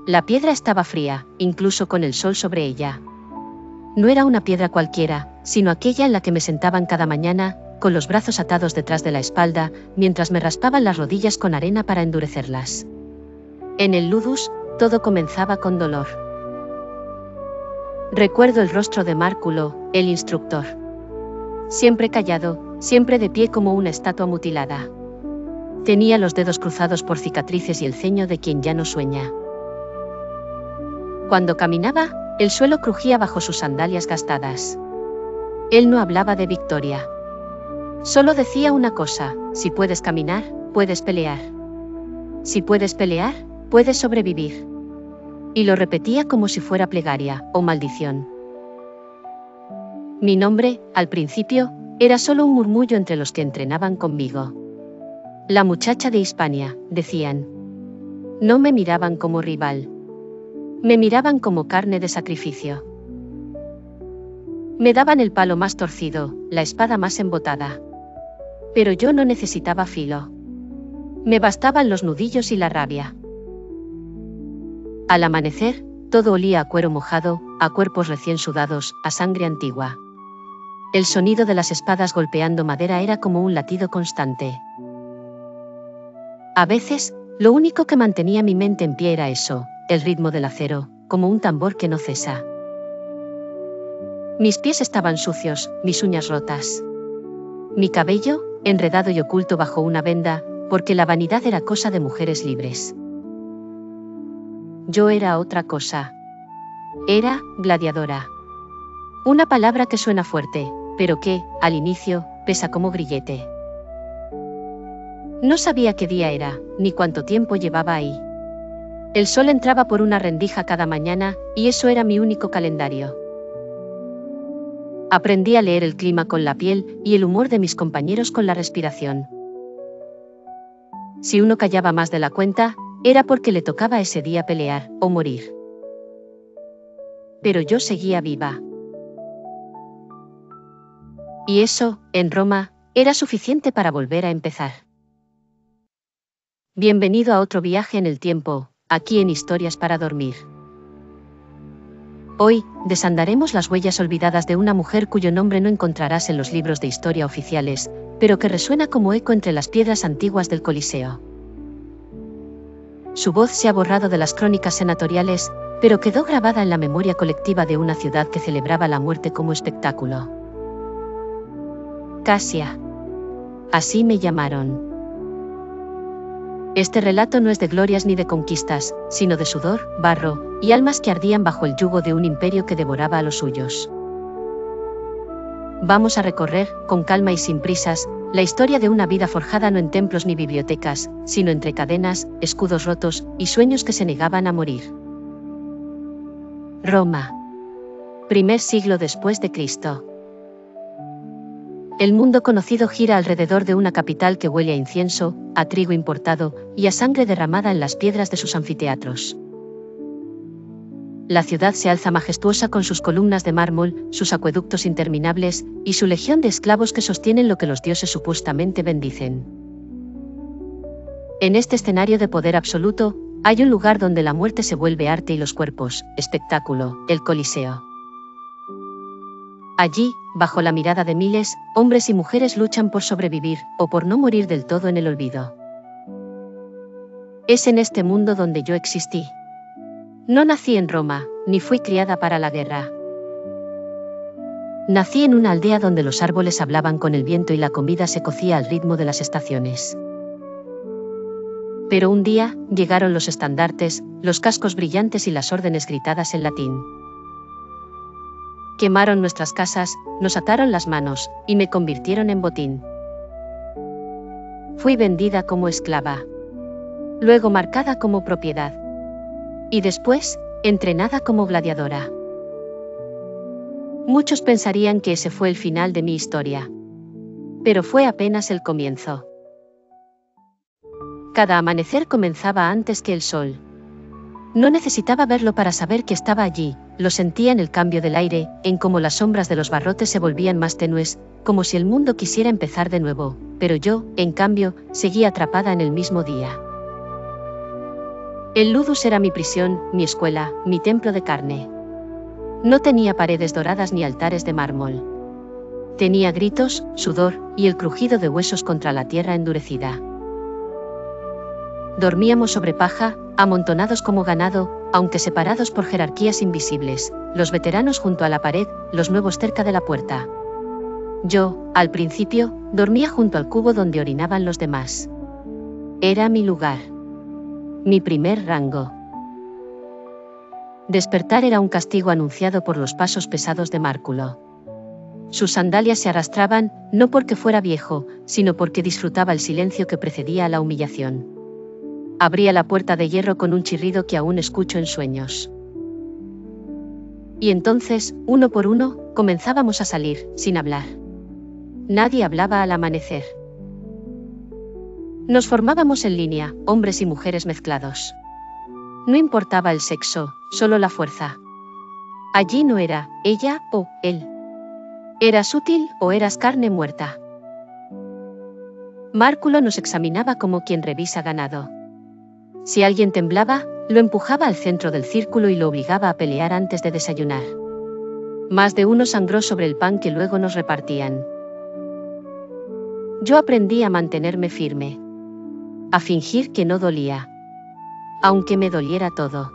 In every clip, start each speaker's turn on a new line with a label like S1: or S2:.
S1: La piedra estaba fría, incluso con el sol sobre ella. No era una piedra cualquiera, sino aquella en la que me sentaban cada mañana, con los brazos atados detrás de la espalda, mientras me raspaban las rodillas con arena para endurecerlas. En el ludus, todo comenzaba con dolor. Recuerdo el rostro de Márculo, el instructor. Siempre callado, siempre de pie como una estatua mutilada. Tenía los dedos cruzados por cicatrices y el ceño de quien ya no sueña. Cuando caminaba, el suelo crujía bajo sus sandalias gastadas. Él no hablaba de victoria. Solo decía una cosa: si puedes caminar, puedes pelear. Si puedes pelear, puedes sobrevivir. Y lo repetía como si fuera plegaria o maldición. Mi nombre, al principio, era solo un murmullo entre los que entrenaban conmigo. La muchacha de Hispania, decían. No me miraban como rival. Me miraban como carne de sacrificio. Me daban el palo más torcido, la espada más embotada. Pero yo no necesitaba filo. Me bastaban los nudillos y la rabia. Al amanecer, todo olía a cuero mojado, a cuerpos recién sudados, a sangre antigua. El sonido de las espadas golpeando madera era como un latido constante. A veces, lo único que mantenía mi mente en pie era eso, el ritmo del acero, como un tambor que no cesa. Mis pies estaban sucios, mis uñas rotas. Mi cabello, enredado y oculto bajo una venda, porque la vanidad era cosa de mujeres libres. Yo era otra cosa. Era gladiadora. Una palabra que suena fuerte, pero que, al inicio, pesa como grillete. No sabía qué día era, ni cuánto tiempo llevaba ahí. El sol entraba por una rendija cada mañana, y eso era mi único calendario. Aprendí a leer el clima con la piel, y el humor de mis compañeros con la respiración. Si uno callaba más de la cuenta, era porque le tocaba ese día pelear, o morir. Pero yo seguía viva. Y eso, en Roma, era suficiente para volver a empezar. Bienvenido a otro viaje en el tiempo, aquí en Historias para Dormir. Hoy, desandaremos las huellas olvidadas de una mujer cuyo nombre no encontrarás en los libros de historia oficiales, pero que resuena como eco entre las piedras antiguas del Coliseo. Su voz se ha borrado de las crónicas senatoriales, pero quedó grabada en la memoria colectiva de una ciudad que celebraba la muerte como espectáculo. Casia. Así me llamaron. Este relato no es de glorias ni de conquistas, sino de sudor, barro, y almas que ardían bajo el yugo de un imperio que devoraba a los suyos. Vamos a recorrer, con calma y sin prisas, la historia de una vida forjada no en templos ni bibliotecas, sino entre cadenas, escudos rotos, y sueños que se negaban a morir. Roma. Primer siglo después de Cristo. El mundo conocido gira alrededor de una capital que huele a incienso, a trigo importado, y a sangre derramada en las piedras de sus anfiteatros. La ciudad se alza majestuosa con sus columnas de mármol, sus acueductos interminables, y su legión de esclavos que sostienen lo que los dioses supuestamente bendicen. En este escenario de poder absoluto, hay un lugar donde la muerte se vuelve arte y los cuerpos, espectáculo, el Coliseo. Allí, bajo la mirada de miles, hombres y mujeres luchan por sobrevivir, o por no morir del todo en el olvido. Es en este mundo donde yo existí. No nací en Roma, ni fui criada para la guerra. Nací en una aldea donde los árboles hablaban con el viento y la comida se cocía al ritmo de las estaciones. Pero un día, llegaron los estandartes, los cascos brillantes y las órdenes gritadas en latín. Quemaron nuestras casas, nos ataron las manos, y me convirtieron en botín. Fui vendida como esclava. Luego marcada como propiedad. Y después, entrenada como gladiadora. Muchos pensarían que ese fue el final de mi historia. Pero fue apenas el comienzo. Cada amanecer comenzaba antes que el sol. No necesitaba verlo para saber que estaba allí, lo sentía en el cambio del aire, en cómo las sombras de los barrotes se volvían más tenues, como si el mundo quisiera empezar de nuevo, pero yo, en cambio, seguía atrapada en el mismo día. El ludus era mi prisión, mi escuela, mi templo de carne. No tenía paredes doradas ni altares de mármol. Tenía gritos, sudor, y el crujido de huesos contra la tierra endurecida. Dormíamos sobre paja, amontonados como ganado, aunque separados por jerarquías invisibles, los veteranos junto a la pared, los nuevos cerca de la puerta. Yo, al principio, dormía junto al cubo donde orinaban los demás. Era mi lugar. Mi primer rango. Despertar era un castigo anunciado por los pasos pesados de Márculo. Sus sandalias se arrastraban, no porque fuera viejo, sino porque disfrutaba el silencio que precedía a la humillación. Abría la puerta de hierro con un chirrido que aún escucho en sueños. Y entonces, uno por uno, comenzábamos a salir, sin hablar. Nadie hablaba al amanecer. Nos formábamos en línea, hombres y mujeres mezclados. No importaba el sexo, solo la fuerza. Allí no era ella o él. ¿Eras útil o eras carne muerta? Márculo nos examinaba como quien revisa ganado. Si alguien temblaba, lo empujaba al centro del círculo y lo obligaba a pelear antes de desayunar. Más de uno sangró sobre el pan que luego nos repartían. Yo aprendí a mantenerme firme. A fingir que no dolía. Aunque me doliera todo.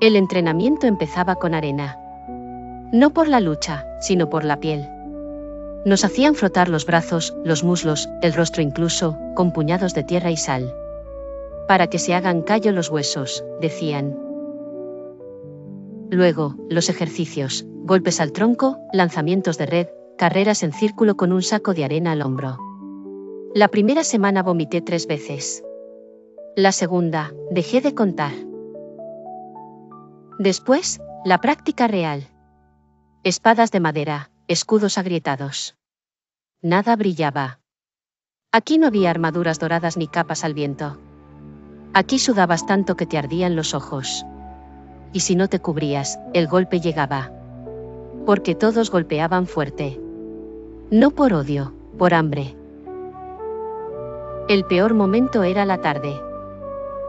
S1: El entrenamiento empezaba con arena. No por la lucha, sino por la piel. Nos hacían frotar los brazos, los muslos, el rostro incluso, con puñados de tierra y sal. Para que se hagan callo los huesos, decían. Luego, los ejercicios, golpes al tronco, lanzamientos de red, carreras en círculo con un saco de arena al hombro. La primera semana vomité 3 veces. La segunda, dejé de contar. Después, la práctica real. Espadas de madera, escudos agrietados. Nada brillaba. Aquí no había armaduras doradas ni capas al viento. Aquí sudabas tanto que te ardían los ojos. Y si no te cubrías, el golpe llegaba. Porque todos golpeaban fuerte. No por odio, por hambre. El peor momento era la tarde.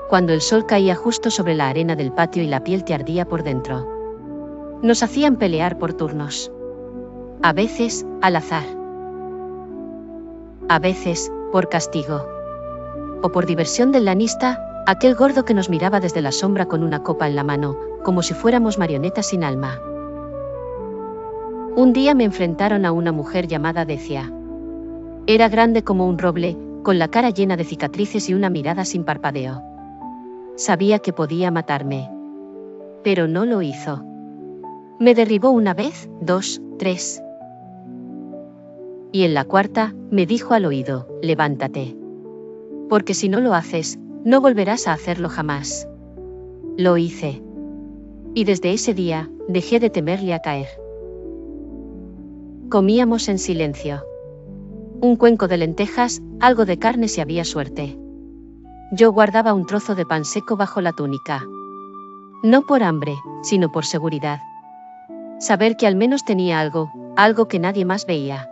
S1: Cuando el sol caía justo sobre la arena del patio y la piel te ardía por dentro. Nos hacían pelear por turnos. A veces, al azar. A veces, por castigo. O por diversión del lanista, aquel gordo que nos miraba desde la sombra con una copa en la mano, como si fuéramos marionetas sin alma. Un día me enfrentaron a una mujer llamada Decia. Era grande como un roble, con la cara llena de cicatrices y una mirada sin parpadeo. Sabía que podía matarme. Pero no lo hizo. Me derribó una vez, 2, 3. Y en la cuarta, me dijo al oído, levántate. Porque si no lo haces, no volverás a hacerlo jamás. Lo hice. Y desde ese día, dejé de temerle a caer. Comíamos en silencio. Un cuenco de lentejas, algo de carne si había suerte. Yo guardaba un trozo de pan seco bajo la túnica. No por hambre, sino por seguridad. Saber que al menos tenía algo que nadie más veía.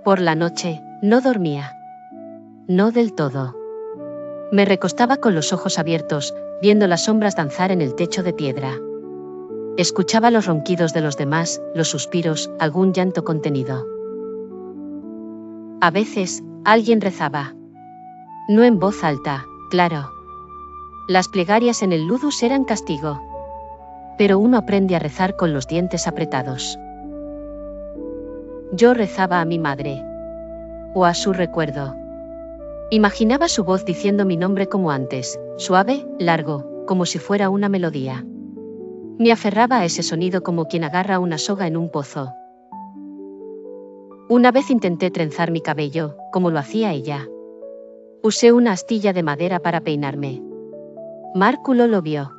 S1: Por la noche, no dormía. No del todo. Me recostaba con los ojos abiertos, viendo las sombras danzar en el techo de piedra. Escuchaba los ronquidos de los demás, los suspiros, algún llanto contenido. A veces, alguien rezaba. No en voz alta, claro. Las plegarias en el ludus eran castigo. Pero uno aprende a rezar con los dientes apretados. Yo rezaba a mi madre. O a su recuerdo. Imaginaba su voz diciendo mi nombre como antes, suave, largo, como si fuera una melodía. Me aferraba a ese sonido como quien agarra una soga en un pozo. Una vez intenté trenzar mi cabello, como lo hacía ella. Usé una astilla de madera para peinarme. Márculo lo vio.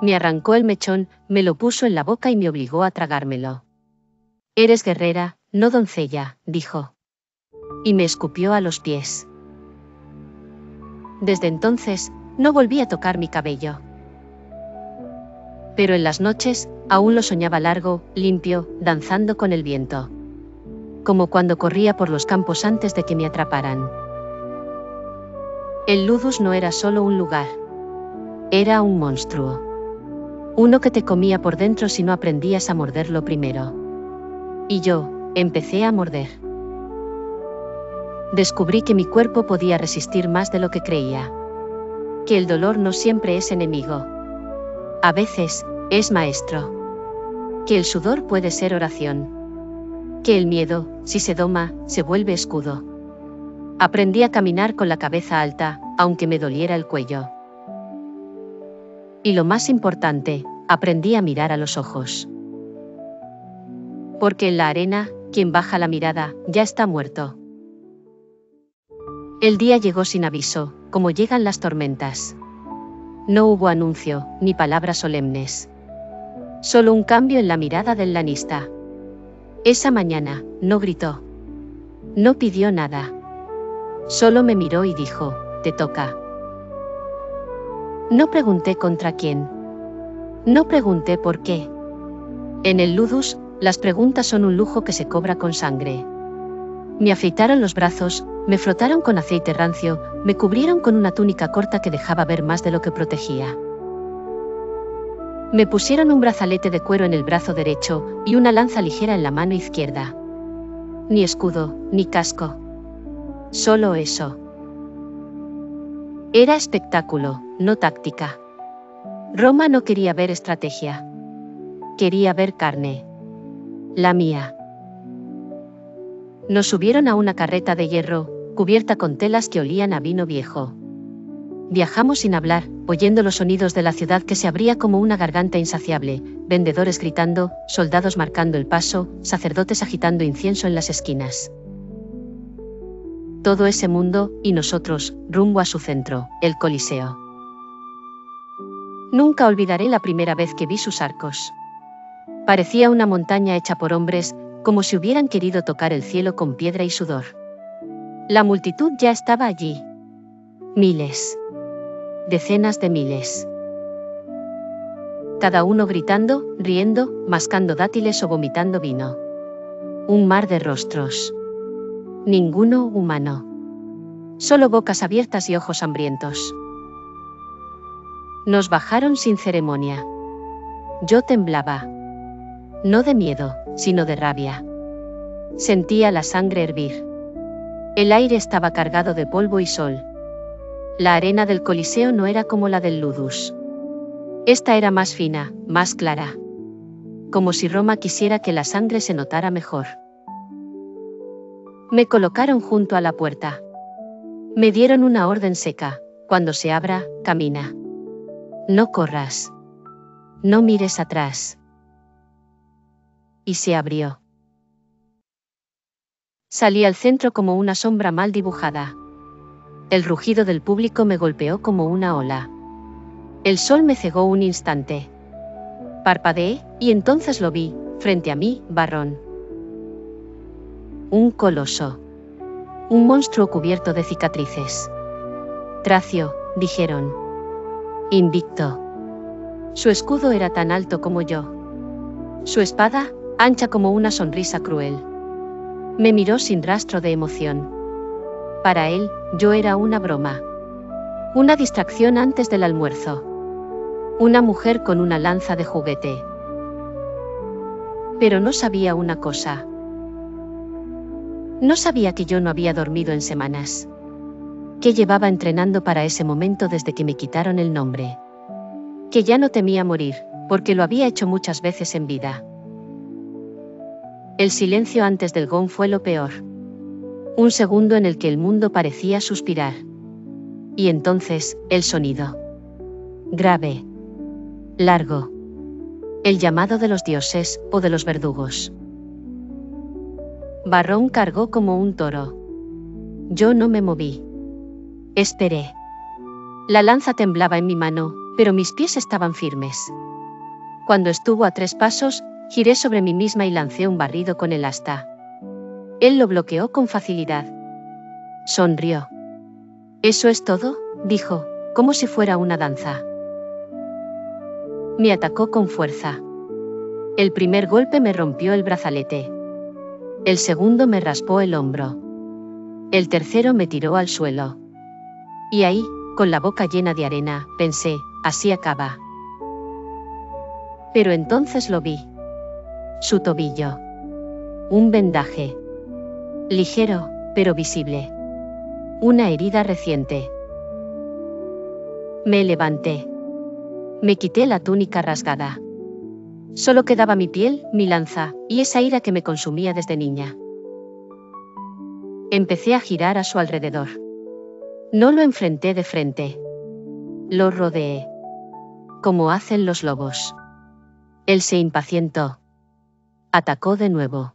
S1: Me arrancó el mechón, me lo puso en la boca y me obligó a tragármelo. Eres guerrera, no doncella, dijo. Y me escupió a los pies. Desde entonces, no volví a tocar mi cabello. Pero en las noches, aún lo soñaba largo, limpio, danzando con el viento. Como cuando corría por los campos antes de que me atraparan. El ludus no era solo un lugar. Era un monstruo. Uno que te comía por dentro si no aprendías a morderlo primero. Y yo, empecé a morder. Descubrí que mi cuerpo podía resistir más de lo que creía. Que el dolor no siempre es enemigo. A veces, es maestro. Que el sudor puede ser oración. Que el miedo, si se doma, se vuelve escudo. Aprendí a caminar con la cabeza alta, aunque me doliera el cuello. Y lo más importante, aprendí a mirar a los ojos. Porque en la arena, quien baja la mirada, ya está muerto. El día llegó sin aviso, como llegan las tormentas. No hubo anuncio, ni palabras solemnes. Solo un cambio en la mirada del lanista. Esa mañana, no gritó. No pidió nada. Solo me miró y dijo, te toca. No pregunté contra quién. No pregunté por qué. En el ludus, las preguntas son un lujo que se cobra con sangre. Me afeitaron los brazos, me frotaron con aceite rancio, me cubrieron con una túnica corta que dejaba ver más de lo que protegía. Me pusieron un brazalete de cuero en el brazo derecho y una lanza ligera en la mano izquierda. Ni escudo, ni casco. Solo eso. Era espectáculo, no táctica. Roma no quería ver estrategia. Quería ver carne. La mía. Nos subieron a una carreta de hierro, cubierta con telas que olían a vino viejo. Viajamos sin hablar, oyendo los sonidos de la ciudad que se abría como una garganta insaciable, vendedores gritando, soldados marcando el paso, sacerdotes agitando incienso en las esquinas. Todo ese mundo, y nosotros, rumbo a su centro, el Coliseo. Nunca olvidaré la primera vez que vi sus arcos. Parecía una montaña hecha por hombres, como si hubieran querido tocar el cielo con piedra y sudor. La multitud ya estaba allí. Miles. Decenas de miles. Cada uno gritando, riendo, mascando dátiles o vomitando vino. Un mar de rostros. Ninguno humano. Solo bocas abiertas y ojos hambrientos. Nos bajaron sin ceremonia. Yo temblaba. No de miedo, sino de rabia. Sentía la sangre hervir. El aire estaba cargado de polvo y sol. La arena del Coliseo no era como la del ludus. Esta era más fina, más clara. Como si Roma quisiera que la sangre se notara mejor. Me colocaron junto a la puerta. Me dieron una orden seca: cuando se abra, camina. No corras. No mires atrás. Y se abrió. Salí al centro como una sombra mal dibujada. El rugido del público me golpeó como una ola. El sol me cegó un instante. Parpadeé, y entonces lo vi, frente a mí, Varrón. Un coloso. Un monstruo cubierto de cicatrices. Tracio, dijeron. Invicto. Su escudo era tan alto como yo. Su espada, ancha como una sonrisa cruel. Me miró sin rastro de emoción. Para él, yo era una broma. Una distracción antes del almuerzo. Una mujer con una lanza de juguete. Pero no sabía una cosa. No sabía que yo no había dormido en semanas. Que llevaba entrenando para ese momento desde que me quitaron el nombre. Que ya no temía morir, porque lo había hecho muchas veces en vida. El silencio antes del gong fue lo peor. Un segundo en el que el mundo parecía suspirar. Y entonces, el sonido. Grave. Largo. El llamado de los dioses, o de los verdugos. Varrón cargó como un toro. Yo no me moví. Esperé. La lanza temblaba en mi mano, pero mis pies estaban firmes. Cuando estuvo a 3 pasos, giré sobre mí misma y lancé un barrido con el asta. Él lo bloqueó con facilidad. Sonrió. ¿Eso es todo?, dijo, como si fuera una danza. Me atacó con fuerza. El primer golpe me rompió el brazalete. El segundo me raspó el hombro. El tercero me tiró al suelo. Y ahí, con la boca llena de arena, pensé, así acaba. Pero entonces lo vi. Su tobillo. Un vendaje. Ligero, pero visible. Una herida reciente. Me levanté. Me quité la túnica rasgada. Solo quedaba mi piel, mi lanza, y esa ira que me consumía desde niña. Empecé a girar a su alrededor. No lo enfrenté de frente. Lo rodeé. Como hacen los lobos. Él se impacientó. Atacó de nuevo.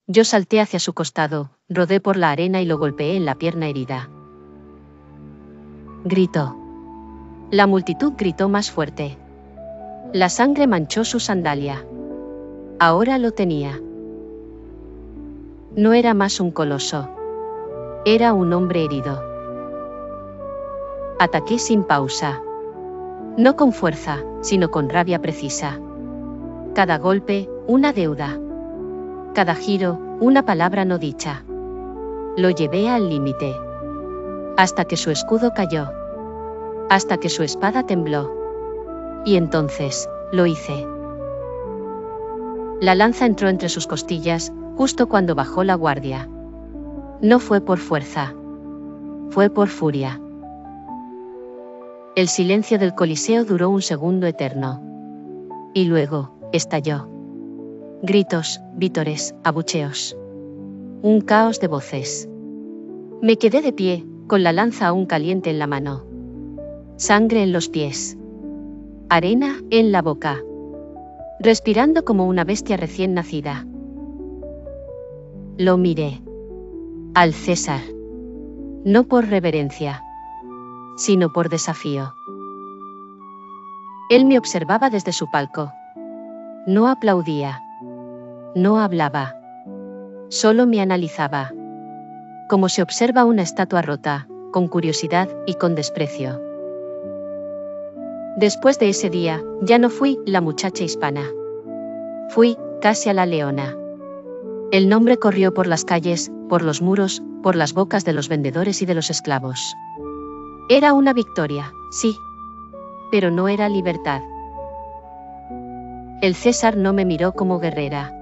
S1: Yo salté hacia su costado, rodé por la arena y lo golpeé en la pierna herida. Gritó. La multitud gritó más fuerte. La sangre manchó su sandalia. Ahora lo tenía. No era más un coloso. Era un hombre herido. Ataqué sin pausa. No con fuerza, sino con rabia precisa. Cada golpe, una deuda. Cada giro, una palabra no dicha. Lo llevé al límite. Hasta que su escudo cayó. Hasta que su espada tembló. Y entonces, lo hice. La lanza entró entre sus costillas, justo cuando bajó la guardia. No fue por fuerza. Fue por furia. El silencio del Coliseo duró un segundo eterno. Y luego, estalló. Gritos, vítores, abucheos. Un caos de voces. Me quedé de pie, con la lanza aún caliente en la mano. Sangre en los pies. Arena en la boca. Respirando como una bestia recién nacida. Lo miré. Al César. No por reverencia, sino por desafío. Él me observaba desde su palco. No aplaudía. No hablaba. Solo me analizaba. Como se observa una estatua rota, con curiosidad y con desprecio. Después de ese día, ya no fui la muchacha hispana. Fui, Casia la leona. El nombre corrió por las calles, por los muros, por las bocas de los vendedores y de los esclavos. Era una victoria, sí. Pero no era libertad. El César no me miró como guerrera.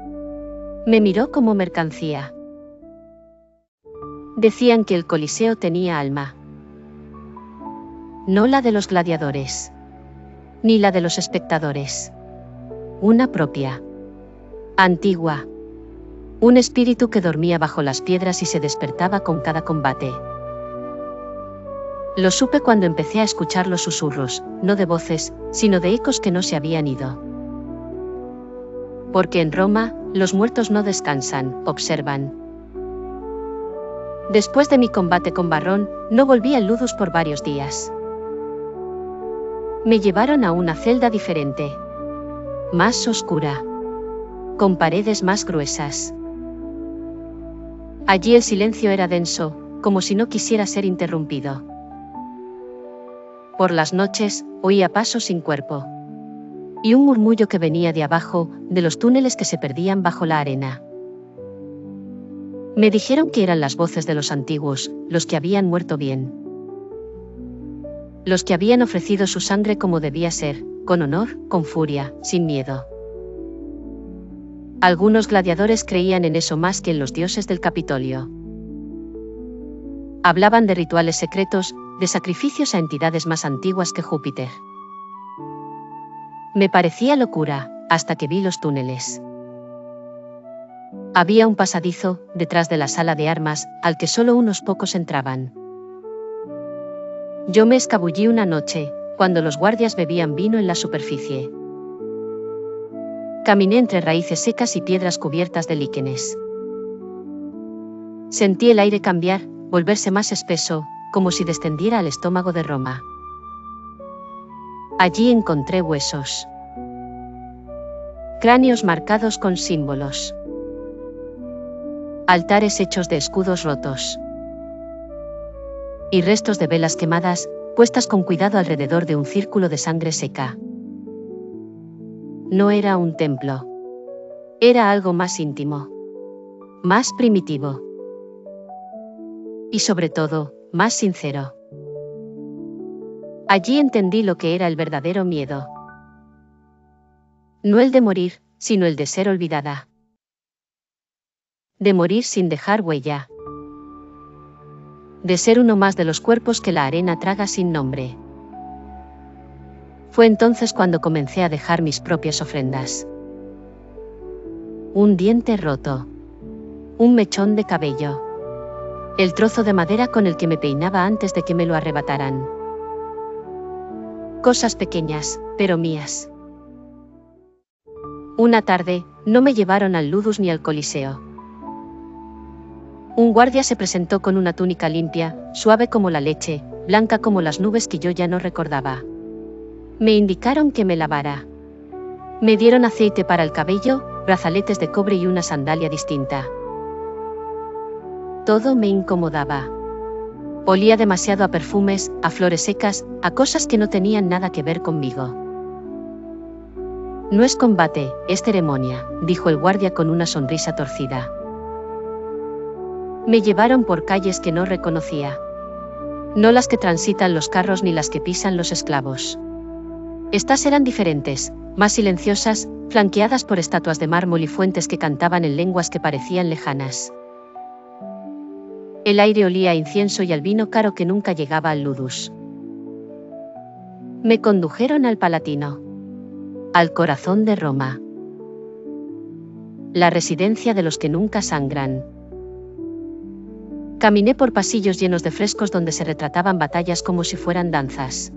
S1: Me miró como mercancía. Decían que el Coliseo tenía alma. No la de los gladiadores. Ni la de los espectadores. Una propia. Antigua. Un espíritu que dormía bajo las piedras y se despertaba con cada combate. Lo supe cuando empecé a escuchar los susurros, no de voces, sino de ecos que no se habían ido. Porque en Roma, los muertos no descansan, observan. Después de mi combate con Varrón, no volví al Ludus por varios días. Me llevaron a una celda diferente. Más oscura. Con paredes más gruesas. Allí el silencio era denso, como si no quisiera ser interrumpido. Por las noches, oía pasos sin cuerpo. Y un murmullo que venía de abajo, de los túneles que se perdían bajo la arena. Me dijeron que eran las voces de los antiguos, los que habían muerto bien. Los que habían ofrecido su sangre como debía ser, con honor, con furia, sin miedo. Algunos gladiadores creían en eso más que en los dioses del Capitolio. Hablaban de rituales secretos, de sacrificios a entidades más antiguas que Júpiter. Me parecía locura, hasta que vi los túneles. Había un pasadizo, detrás de la sala de armas, al que solo unos pocos entraban. Yo me escabullí una noche, cuando los guardias bebían vino en la superficie. Caminé entre raíces secas y piedras cubiertas de líquenes. Sentí el aire cambiar, volverse más espeso, como si descendiera al estómago de Roma. Allí encontré huesos. Cráneos marcados con símbolos. Altares hechos de escudos rotos. Y restos de velas quemadas, puestas con cuidado alrededor de un círculo de sangre seca. No era un templo. Era algo más íntimo. Más primitivo. Y sobre todo, más sincero. Allí entendí lo que era el verdadero miedo. No el de morir, sino el de ser olvidada. De morir sin dejar huella. De ser uno más de los cuerpos que la arena traga sin nombre. Fue entonces cuando comencé a dejar mis propias ofrendas. Un diente roto. Un mechón de cabello. El trozo de madera con el que me peinaba antes de que me lo arrebataran. Cosas pequeñas, pero mías. Una tarde, no me llevaron al Ludus ni al Coliseo. Un guardia se presentó con una túnica limpia, suave como la leche, blanca como las nubes que yo ya no recordaba. Me indicaron que me lavara. Me dieron aceite para el cabello, brazaletes de cobre y una sandalia distinta. Todo me incomodaba. Olía demasiado a perfumes, a flores secas, a cosas que no tenían nada que ver conmigo. No es combate, es ceremonia, dijo el guardia con una sonrisa torcida. Me llevaron por calles que no reconocía. No las que transitan los carros ni las que pisan los esclavos. Estas eran diferentes, más silenciosas, flanqueadas por estatuas de mármol y fuentes que cantaban en lenguas que parecían lejanas. El aire olía a incienso y al vino caro que nunca llegaba al Ludus. Me condujeron al Palatino. Al corazón de Roma. La residencia de los que nunca sangran. Caminé por pasillos llenos de frescos donde se retrataban batallas como si fueran danzas.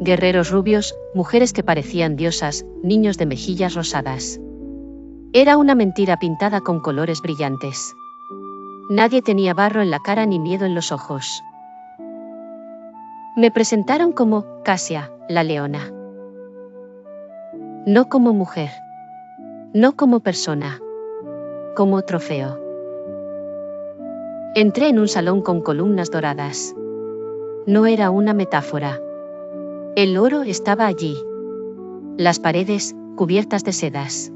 S1: Guerreros rubios, mujeres que parecían diosas, niños de mejillas rosadas. Era una mentira pintada con colores brillantes. Nadie tenía barro en la cara ni miedo en los ojos. Me presentaron como Casia, la leona. No como mujer. No como persona. Como trofeo. Entré en un salón con columnas doradas. No era una metáfora. El oro estaba allí. Las paredes, cubiertas de sedas.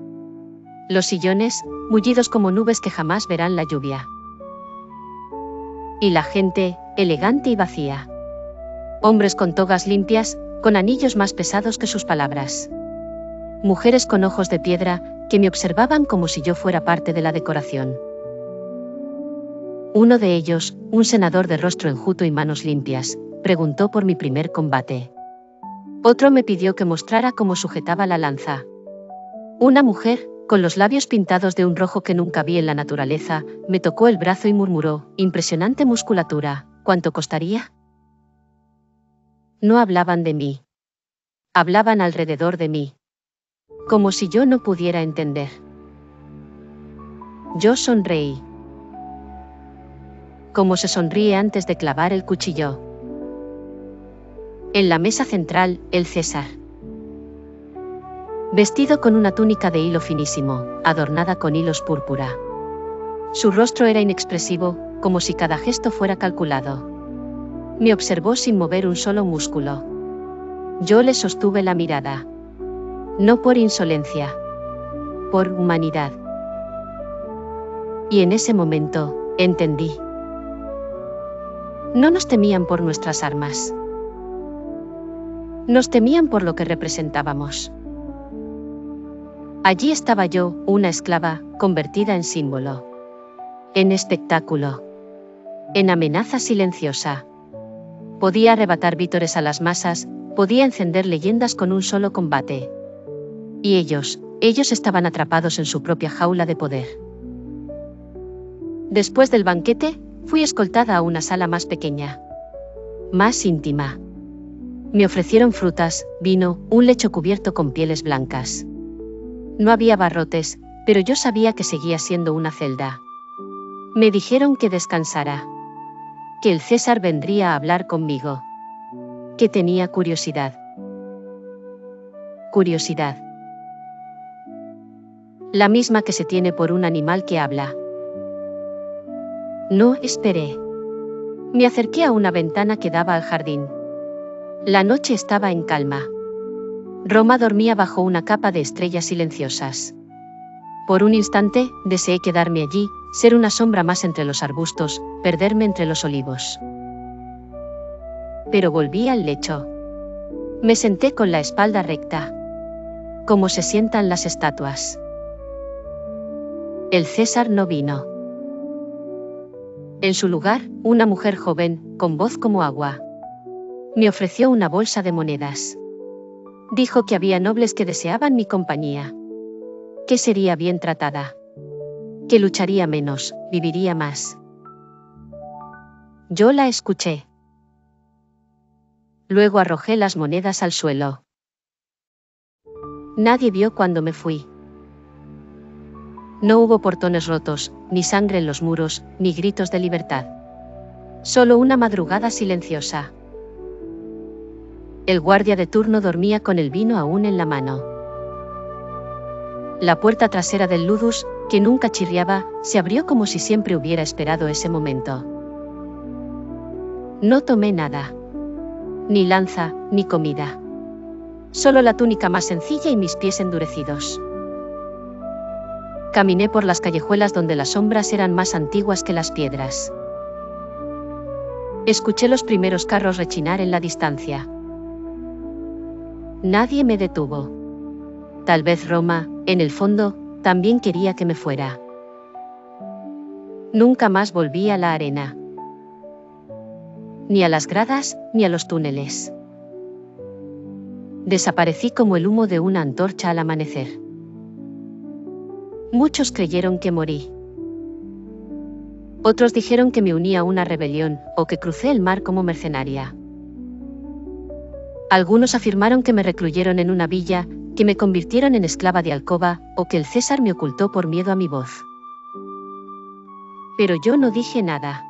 S1: Los sillones, mullidos como nubes que jamás verán la lluvia. Y la gente, elegante y vacía. Hombres con togas limpias, con anillos más pesados que sus palabras. Mujeres con ojos de piedra, que me observaban como si yo fuera parte de la decoración. Uno de ellos, un senador de rostro enjuto y manos limpias, preguntó por mi primer combate. Otro me pidió que mostrara cómo sujetaba la lanza. Una mujer, con los labios pintados de un rojo que nunca vi en la naturaleza, me tocó el brazo y murmuró, impresionante musculatura, ¿cuánto costaría? No hablaban de mí. Hablaban alrededor de mí. Como si yo no pudiera entender. Yo sonreí. Como se sonríe antes de clavar el cuchillo. En la mesa central, el César. Vestido con una túnica de hilo finísimo, adornada con hilos púrpura. Su rostro era inexpresivo, como si cada gesto fuera calculado. Me observó sin mover un solo músculo. Yo le sostuve la mirada. No por insolencia. Por humanidad. Y en ese momento, entendí. No nos temían por nuestras armas. Nos temían por lo que representábamos. Allí estaba yo, una esclava, convertida en símbolo. En espectáculo. En amenaza silenciosa. Podía arrebatar vítores a las masas, podía encender leyendas con un solo combate. Y ellos estaban atrapados en su propia jaula de poder. Después del banquete, fui escoltada a una sala más pequeña. Más íntima. Me ofrecieron frutas, vino, un lecho cubierto con pieles blancas. No había barrotes, pero yo sabía que seguía siendo una celda. Me dijeron que descansara. Que el César vendría a hablar conmigo. Que tenía curiosidad. Curiosidad. La misma que se tiene por un animal que habla. No esperé. Me acerqué a una ventana que daba al jardín. La noche estaba en calma. Roma dormía bajo una capa de estrellas silenciosas. Por un instante, deseé quedarme allí, ser una sombra más entre los arbustos, perderme entre los olivos. Pero volví al lecho. Me senté con la espalda recta, como se sientan las estatuas. El César no vino. En su lugar, una mujer joven, con voz como agua, me ofreció una bolsa de monedas. Dijo que había nobles que deseaban mi compañía, que sería bien tratada, que lucharía menos, viviría más. Yo la escuché. Luego arrojé las monedas al suelo. Nadie vio cuando me fui. No hubo portones rotos, ni sangre en los muros, ni gritos de libertad. Solo una madrugada silenciosa. El guardia de turno dormía con el vino aún en la mano. La puerta trasera del Ludus, que nunca chirriaba, se abrió como si siempre hubiera esperado ese momento. No tomé nada. Ni lanza, ni comida. Solo la túnica más sencilla y mis pies endurecidos. Caminé por las callejuelas donde las sombras eran más antiguas que las piedras. Escuché los primeros carros rechinar en la distancia. Nadie me detuvo. Tal vez Roma, en el fondo, también quería que me fuera. Nunca más volví a la arena. Ni a las gradas, ni a los túneles. Desaparecí como el humo de una antorcha al amanecer. Muchos creyeron que morí. Otros dijeron que me uní a una rebelión, o que crucé el mar como mercenaria. Algunos afirmaron que me recluyeron en una villa, que me convirtieron en esclava de alcoba, o que el César me ocultó por miedo a mi voz. Pero yo no dije nada.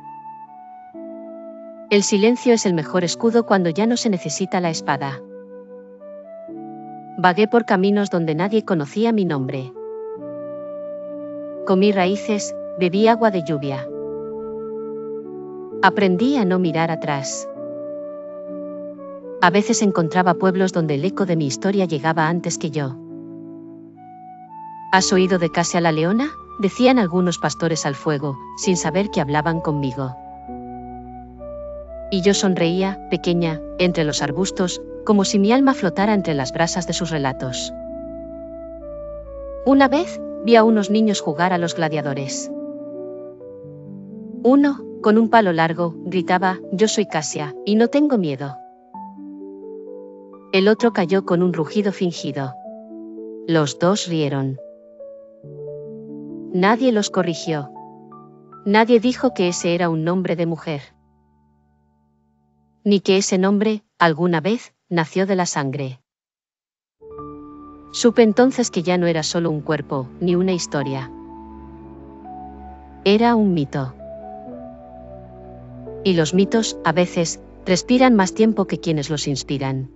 S1: El silencio es el mejor escudo cuando ya no se necesita la espada. Vagué por caminos donde nadie conocía mi nombre. Comí raíces, bebí agua de lluvia. Aprendí a no mirar atrás. A veces encontraba pueblos donde el eco de mi historia llegaba antes que yo. ¿Has oído de Casia la Leona?, decían algunos pastores al fuego, sin saber que hablaban conmigo. Y yo sonreía, pequeña, entre los arbustos, como si mi alma flotara entre las brasas de sus relatos. Una vez, vi a unos niños jugar a los gladiadores. Uno, con un palo largo, gritaba: «Yo soy Casia, y no tengo miedo». El otro cayó con un rugido fingido. Los dos rieron. Nadie los corrigió. Nadie dijo que ese era un nombre de mujer. Ni que ese nombre, alguna vez, nació de la sangre. Supe entonces que ya no era solo un cuerpo, ni una historia. Era un mito. Y los mitos, a veces, respiran más tiempo que quienes los inspiran.